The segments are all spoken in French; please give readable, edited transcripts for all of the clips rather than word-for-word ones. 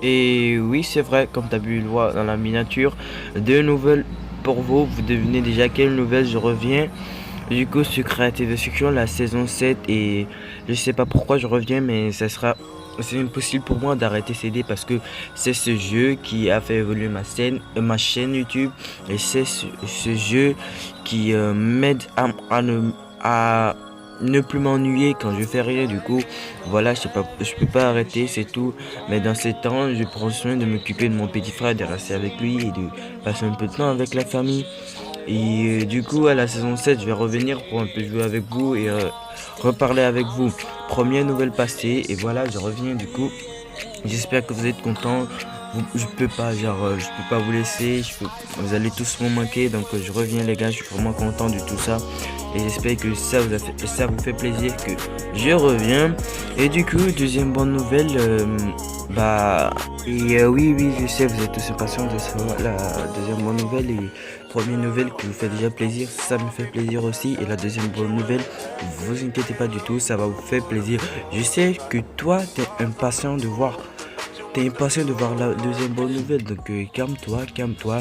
Et oui, c'est vrai, comme tu as pu le voir dans la miniature, deux nouvelles pour vous. Vous devinez déjà quelle nouvelle je reviens. Du coup, sur Creative Destruction, la saison 7. Et je sais pas pourquoi je reviens, mais c'est impossible pour moi d'arrêter CD parce que c'est ce jeu qui a fait évoluer ma chaîne YouTube. Et c'est ce jeu qui m'aide à ne plus m'ennuyer quand je fais rien. Du coup, voilà, je peux pas arrêter, c'est tout. Mais dans ces temps, je prends soin de m'occuper de mon petit frère, de rester avec lui et de passer un peu de temps avec la famille. Et du coup, à la saison 7, je vais revenir pour un peu jouer avec vous et reparler avec vous. Première nouvelle passée, et voilà, je reviens du coup. J'espère que vous êtes contents. Je peux pas, je peux pas vous laisser. Vous allez tous me manquer, donc je reviens les gars. Je suis vraiment content de tout ça et j'espère que ça vous fait plaisir que je reviens. Et du coup, deuxième bonne nouvelle, oui, je sais, vous êtes tous impatients de savoir la deuxième bonne nouvelle et première nouvelle qui vous fait déjà plaisir, ça me fait plaisir aussi. Et la deuxième bonne nouvelle, vous inquiétez pas du tout, ça va vous faire plaisir. Je sais que toi, t'es impatient de voir la deuxième bonne nouvelle, donc calme-toi.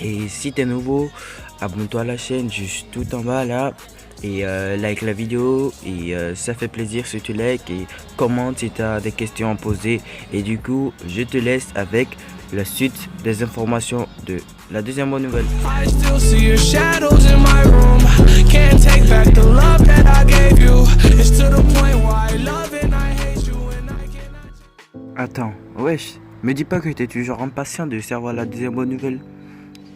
Et si t'es nouveau, abonne-toi à la chaîne juste tout en bas là. Et like la vidéo et ça fait plaisir si tu likes et commente si tu as des questions à poser. Et du coup, je te laisse avec la suite des informations de la deuxième bonne nouvelle. I still see your shadows in my room. Can't take back the love that I gave you. It's to the point why I love and I hate you and I cannot. Attends, wesh, me dis pas que t'es toujours impatient de savoir la deuxième bonne nouvelle.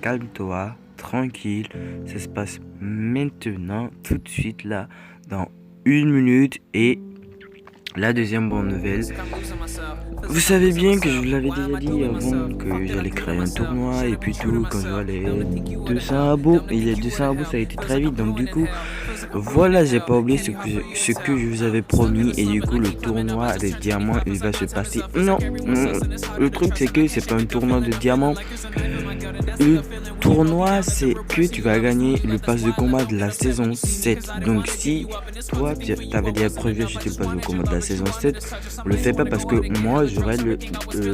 Calme-toi, tranquille, ça se passe maintenant, tout de suite là, dans une minute. Et la deuxième bonne nouvelle, vous savez bien que je vous l'avais déjà dit avant que j'allais créer un tournoi et puis tout, quand je vois les 200 abos, et les 200 abos ça a été très vite, donc du coup, voilà, j'ai pas oublié ce que je vous avais promis. Et du coup, le tournoi des diamants, il va se passer. Non, le truc c'est que c'est pas un tournoi de diamants. Le tournoi, c'est que tu vas gagner le pass de combat de la saison 7. Donc si toi, tu avais déjà prévu acheter le pass de combat de la saison 7, le fais pas parce que moi, j'aurai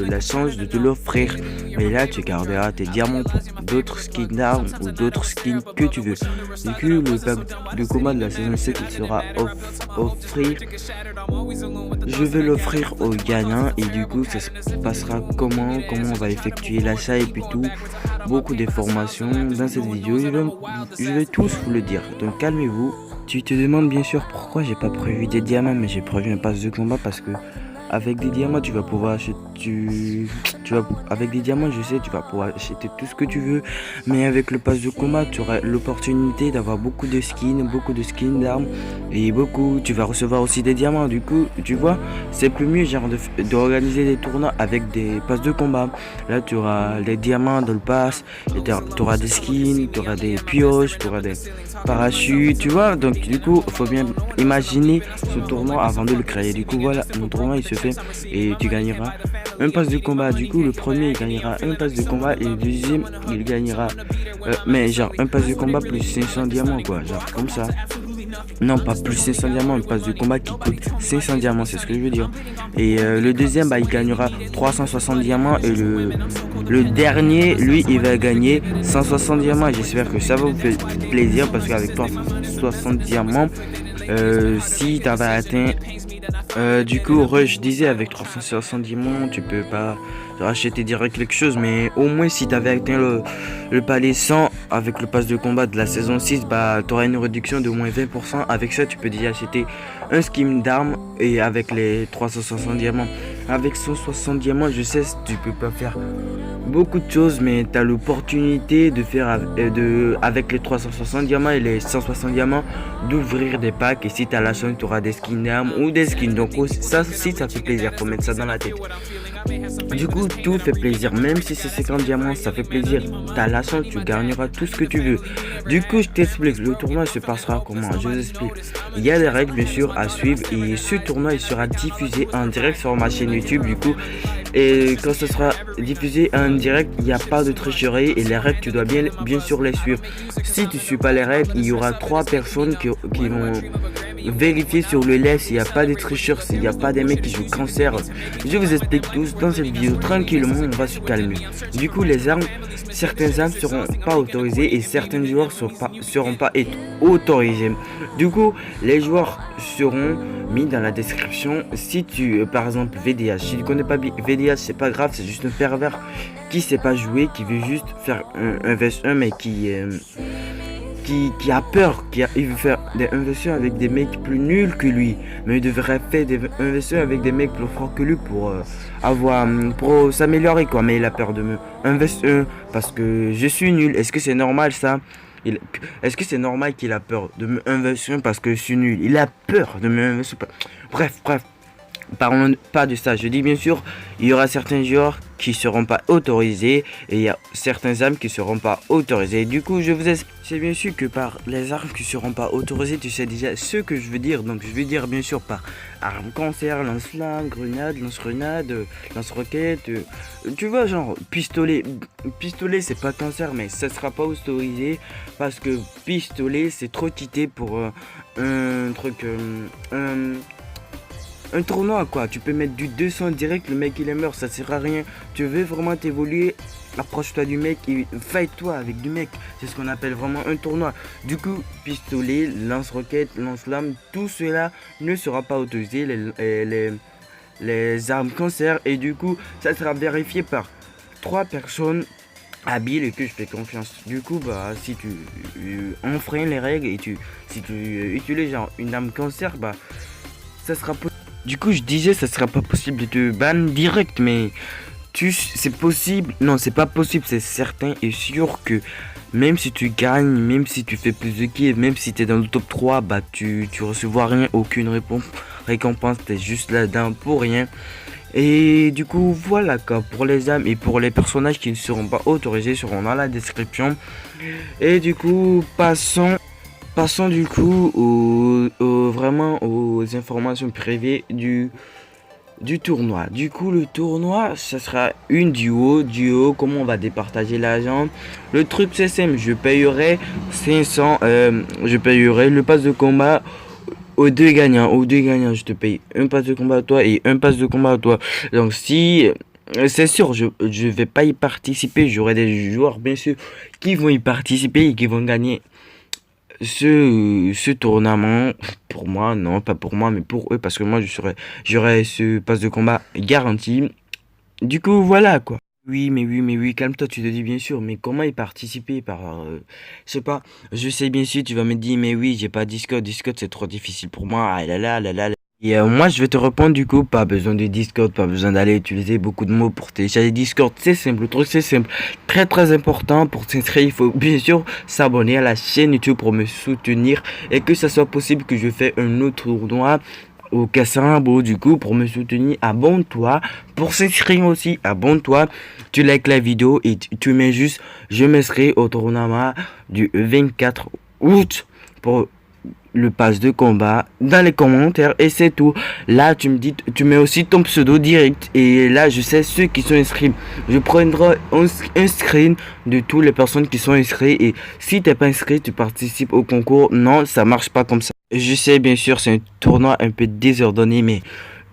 la chance de te l'offrir. Mais là, tu garderas tes diamants pour d'autres skins d'armes ou d'autres skins que tu veux. Du coup, le pack de combat de la saison 7, il sera offert. Je vais l'offrir aux gagnants et du coup, ça se passera comment on va effectuer l'achat et puis tout. Beaucoup d'informations dans cette vidéo, je vais tous vous le dire, donc calmez-vous. Tu te demandes bien sûr pourquoi j'ai pas prévu des diamants, mais j'ai prévu un pass de combat parce que avec des diamants tu vas pouvoir acheter, avec des diamants je sais tu vas pouvoir acheter tout ce que tu veux, mais avec le pass de combat tu auras l'opportunité d'avoir beaucoup de skins d'armes et tu vas recevoir aussi des diamants. Du coup tu vois, c'est plus mieux genre d'organiser des tournois avec des passes de combat. Là tu auras les diamants dans le pass, tu auras des skins, tu auras des pioches, tu auras des parachutes, tu vois. Donc du coup il faut bien imaginer ce tournoi avant de le créer. Du coup voilà, mon tournoi il se fait et tu gagneras un pass de combat. Du coup le premier il gagnera un pass de combat et le deuxième il gagnera mais genre un pass de combat plus 500 diamants quoi, genre comme ça. Non, pas plus 500 diamants, un pass de combat qui coûte 500 diamants, c'est ce que je veux dire. Et le deuxième, il gagnera 360 diamants. Et le dernier, lui, il va gagner 160 diamants. J'espère que ça va vous faire plaisir parce qu'avec 360 diamants, si tu avais atteint... du coup, je disais, avec 360 diamants, tu peux pas racheter direct quelque chose, mais au moins si tu avais atteint le palier 100 avec le pass de combat de la saison 6, tu auras une réduction de moins 20%. Avec ça, tu peux déjà acheter un skin d'armes et avec les 360 diamants. Avec 160 diamants, je sais, tu peux pas faire beaucoup de choses, mais tu as l'opportunité de faire avec les 360 diamants et les 160 diamants d'ouvrir des packs. Et si tu as la chance, tu auras des skins d'armes ou des skins. Donc ça aussi, ça fait plaisir, faut mettre ça dans la tête. Du coup, tout fait plaisir, même si c'est 50 diamants, ça fait plaisir. T'as la chance, tu gagneras tout ce que tu veux. Du coup, je t'explique, le tournoi se passera comment. Je vous explique. Il y a des règles bien sûr à suivre et ce tournoi il sera diffusé en direct sur ma chaîne YouTube. Du coup, et quand ce sera diffusé en direct, il n'y a pas de tricherie et les règles tu dois bien sûr les suivre. Si tu ne suis pas les règles, il y aura 3 personnes qui vont vérifier sur le lait s'il n'y a pas des tricheurs, s'il n'y a pas des mecs qui jouent cancer. Je vous explique tous dans cette vidéo tranquillement, on va se calmer. Du coup, les armes, certaines armes seront pas autorisées et certains joueurs seront pas autorisés. Du coup, les joueurs seront mis dans la description. Si tu, par exemple, VDH, si tu connais pas VDH, c'est pas grave, c'est juste un pervers qui sait pas jouer, qui veut juste faire un vs 1 mais qui a peur, il veut faire des 1v1 avec des mecs plus nuls que lui, mais il devrait faire des 1v1 avec des mecs plus forts que lui pour pour s'améliorer quoi. Mais il a peur de me 1v1 parce que je suis nul. Est-ce que c'est normal ça? Est-ce que c'est normal qu'il a peur de me 1v1 parce que je suis nul? Il a peur de me 1v1. Bref. Parlons pas de ça. Je dis bien sûr, il y aura certains joueurs qui seront pas autorisés et il y a certaines armes qui seront pas autorisées. Du coup, je vous explique. C'est bien sûr que par les armes qui seront pas autorisées, tu sais déjà ce que je veux dire. Donc, je veux dire bien sûr par arme cancer, lance-flamme, grenade, lance-grenade, lance-roquette. Tu vois, genre pistolet. Pistolet, c'est pas cancer, mais ça sera pas autorisé parce que pistolet, c'est trop cheaté pour un truc. Un tournoi quoi, tu peux mettre du 200 direct, le mec il est mort, ça sert à rien. Tu veux vraiment t'évoluer, approche-toi du mec et fight-toi avec du mec. C'est ce qu'on appelle vraiment un tournoi. Du coup, pistolet, lance-roquette, lance-flamme, tout cela ne sera pas autorisé, les armes cancer. Et du coup, ça sera vérifié par 3 personnes habiles et que je fais confiance. Du coup, bah si tu enfreins les règles et si tu utilises genre une arme cancer, bah ça sera possible. Du coup, je disais, ça sera pas possible de te ban direct, mais c'est possible. Non, c'est pas possible, c'est certain et sûr que même si tu gagnes, même si tu fais plus de kills, même si tu es dans le top 3, bah tu recevras rien, aucune récompense, t'es juste là-dedans pour rien. Et du coup, voilà quoi, pour les âmes et pour les personnages qui ne seront pas autorisés seront dans la description. Et du coup, Passons du coup vraiment aux informations privées du tournoi. Du coup, le tournoi, ça sera une duo, comment on va départager l'argent. Le truc, c'est simple, je payerai 500, je payerai le pass de combat aux deux gagnants. Je te paye un pass de combat à toi et un pass de combat à toi. Donc, si... c'est sûr, je vais pas y participer. J'aurai des joueurs, bien sûr, qui vont y participer et qui vont gagner ce tournament. Pour moi, non, pas pour moi, mais pour eux, parce que moi, j'aurai ce pass de combat garanti. Du coup, voilà, quoi. Oui, calme-toi, tu te dis bien sûr, mais comment y participer je sais pas, je sais bien sûr, tu vas me dire, mais oui, j'ai pas Discord c'est trop difficile pour moi, ah là là là là. Et moi, je vais te répondre du coup, pas besoin de Discord, pas besoin d'aller utiliser beaucoup de mots pour télécharger Discord, c'est simple, le truc c'est simple. Très important, pour s'inscrire, il faut bien sûr s'abonner à la chaîne YouTube pour me soutenir et que ça soit possible que je fasse un autre tournoi au Cassambo. Du coup, pour me soutenir, abonne-toi. Pour s'inscrire aussi, abonne-toi. Tu likes la vidéo et tu mets juste je m'inscris au tournoi du 24 août pour le pass de combat dans les commentaires et c'est tout. Là tu me dis, tu mets aussi ton pseudo direct et là je sais ceux qui sont inscrits. Je prendrai un screen de toutes les personnes qui sont inscrites et si t'es pas inscrit tu participes au concours. Non, ça marche pas comme ça. Je sais bien sûr c'est un tournoi un peu désordonné, mais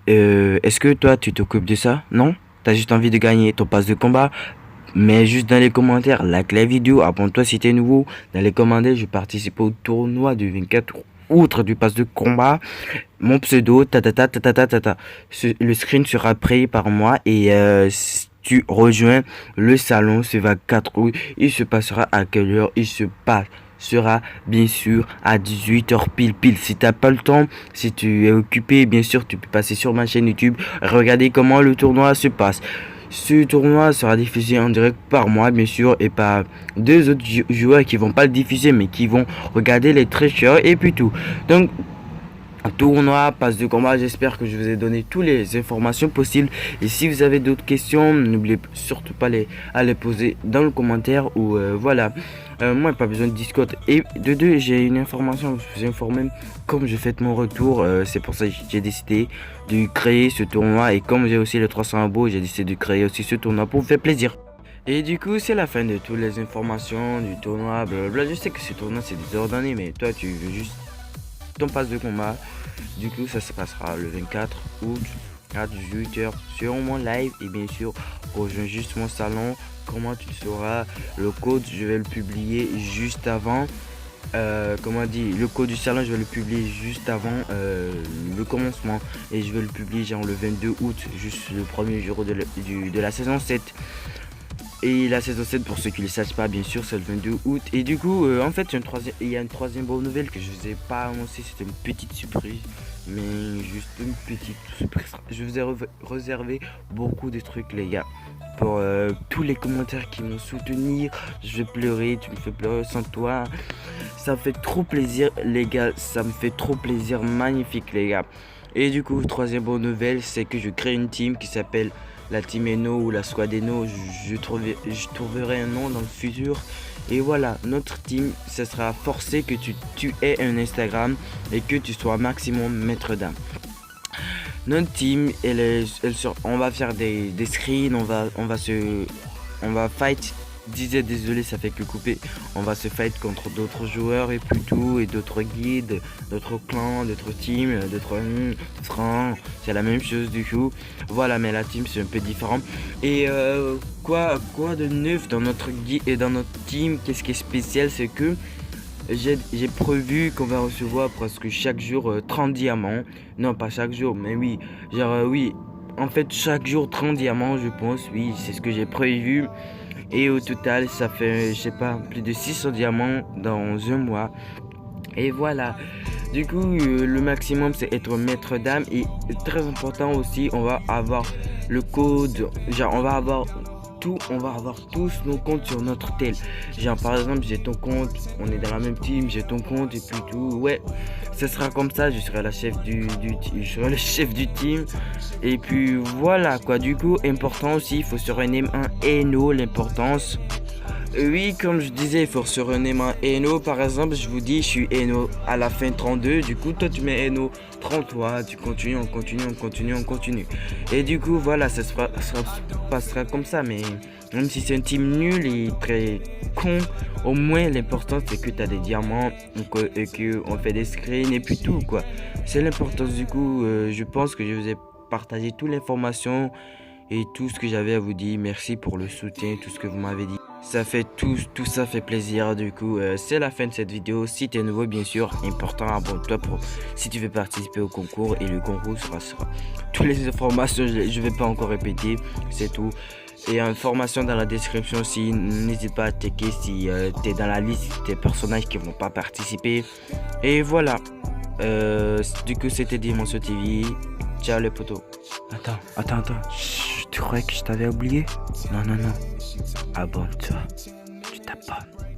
est-ce que toi tu t'occupes de ça? Non, t'as juste envie de gagner ton pass de combat. Mais juste dans les commentaires, like la vidéo, abonne-toi si t'es nouveau. Dans les commentaires, je participe au tournoi du 24 août du pass de combat. Mon pseudo, le screen sera pris par moi et si tu rejoins le salon ce 24 août, il se passera à quelle heure? Il se passera bien sûr à 18h pile. Si t'as pas le temps, si tu es occupé, bien sûr tu peux passer sur ma chaîne YouTube, regarder comment le tournoi se passe. Ce tournoi sera diffusé en direct par moi bien sûr et par deux autres joueurs qui vont pas le diffuser mais qui vont regarder les tricheurs et puis tout. Donc tournoi, passe de combat, j'espère que je vous ai donné toutes les informations possibles et si vous avez d'autres questions n'oubliez surtout pas à les poser dans le commentaire ou voilà. Moi pas besoin de Discord et de deux j'ai une information, je vous informe comme je fais mon retour, c'est pour ça que j'ai décidé de créer ce tournoi et comme j'ai aussi les 300 abos j'ai décidé de créer aussi ce tournoi pour vous faire plaisir. Et du coup c'est la fin de toutes les informations du tournoi, blablabla. Je sais que ce tournoi c'est désordonné mais toi tu veux juste ton pass de combat. Du coup, ça se passera le 24 août à 18h sur mon live. Et bien sûr, rejoins juste mon salon. Comment tu le sauras? Le code, je vais le publier juste avant. Le code du salon, je vais le publier juste avant le commencement. Et je vais le publier genre le 22 août, juste le premier jour de la saison 7. Et la saison 7, pour ceux qui ne le sachent pas, bien sûr, c'est le 22 août. Et du coup, en fait, il y a une troisième bonne nouvelle que je ne vous ai pas annoncé. C'était une petite surprise, mais juste une petite surprise. Je vous ai réservé beaucoup de trucs, les gars. Pour tous les commentaires qui m'ont soutenu. Je vais pleurer, tu me fais pleurer sans toi. Ça me fait trop plaisir, les gars. Ça me fait trop plaisir, magnifique, les gars. Et du coup, troisième bonne nouvelle, c'est que je crée une team qui s'appelle la Team Eno ou la Squad Eno. Je trouverai un nom dans le futur. Et voilà, notre team, ce sera forcé que tu aies un Instagram et que tu sois maximum maître d'âme. Notre team, on va faire des screens, on va fight. Désolé, ça fait que couper. On va se fight contre d'autres joueurs et puis tout, et d'autres guides, d'autres clans, d'autres teams, d'autres francs. C'est la même chose du coup. Voilà, mais la team c'est un peu différent. Et quoi de neuf dans notre guide et dans notre team? Qu'est-ce qui est spécial, c'est que j'ai prévu qu'on va recevoir presque chaque jour 30 diamants. Non, pas chaque jour, mais oui. Oui. En fait, chaque jour 30 diamants, je pense. Oui, c'est ce que j'ai prévu. Et au total, ça fait, je sais pas, plus de 600 diamants dans un mois. Et voilà. Du coup, le maximum, c'est être maître d'âme. Et très important aussi, on va avoir le code. Genre, on va avoir tous nos comptes sur notre tel. Genre, par exemple, j'ai ton compte, on est dans la même team, j'ai ton compte et puis tout. Ouais, ce sera comme ça, je serai la chef je serai le chef du team. Et puis voilà quoi. Du coup, important aussi, il faut se rename un Eno, l'importance. Oui, comme je disais, il faut se rename un Eno. Par exemple, je vous dis, je suis Eno à la fin 32. Du coup, toi, tu mets Eno 33. Tu continues, on continue. Et du coup, voilà, ça passera comme ça. Mais même si c'est un team nul et très con, au moins, l'important, c'est que tu as des diamants et qu'on fait des screens et puis tout, quoi. C'est l'importance. Du coup, je pense que je vous ai partagé toute l'information et tout ce que j'avais à vous dire. Merci pour le soutien, tout ce que vous m'avez dit. Ça fait tout ça fait plaisir. Du coup, c'est la fin de cette vidéo. Si tu es nouveau, bien sûr, important, abonne-toi si tu veux participer au concours. Et le concours sera toutes les informations, je vais pas encore répéter, c'est tout. Et information dans la description aussi. N'hésite pas à checker si tu es dans la liste des personnages qui vont pas participer. Et voilà. Du coup, c'était Dimension TV. Ciao les potos. Attends. Chut, tu croyais que je t'avais oublié? Non. Abonne-toi. Tu t'abonnes.